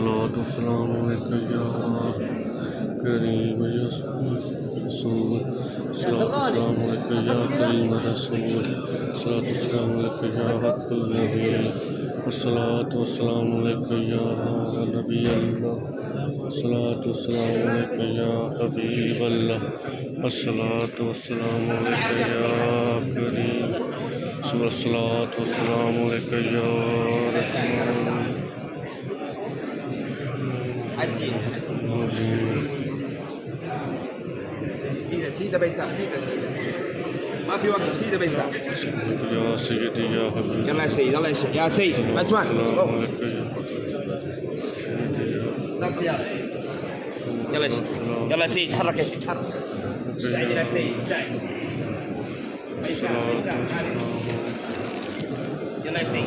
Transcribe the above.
والصلاة والسلام عليك يا كريم يا رسول. الصلاة والسلام عليك يا كريم رسول. الصلاة والسلام عليك يا حق النبي. الصلاة والسلام عليك يا نبي الله. الصلاة والسلام عليك يا حبيب الله. الصلاة والسلام عليك يا كريم. الصلاة والسلام عليك يا رحمن. سيدة بيسار سيدة ما في وقت سيدة بيسار يا سيدي يا حبيبي. يلا يا سيد يلا يا سيد عثمان يلا يا سيد يلا يا سيد تحرك يا سيد تحرك ابتعد يا سيد ابتعد بيسار يلا يا سيد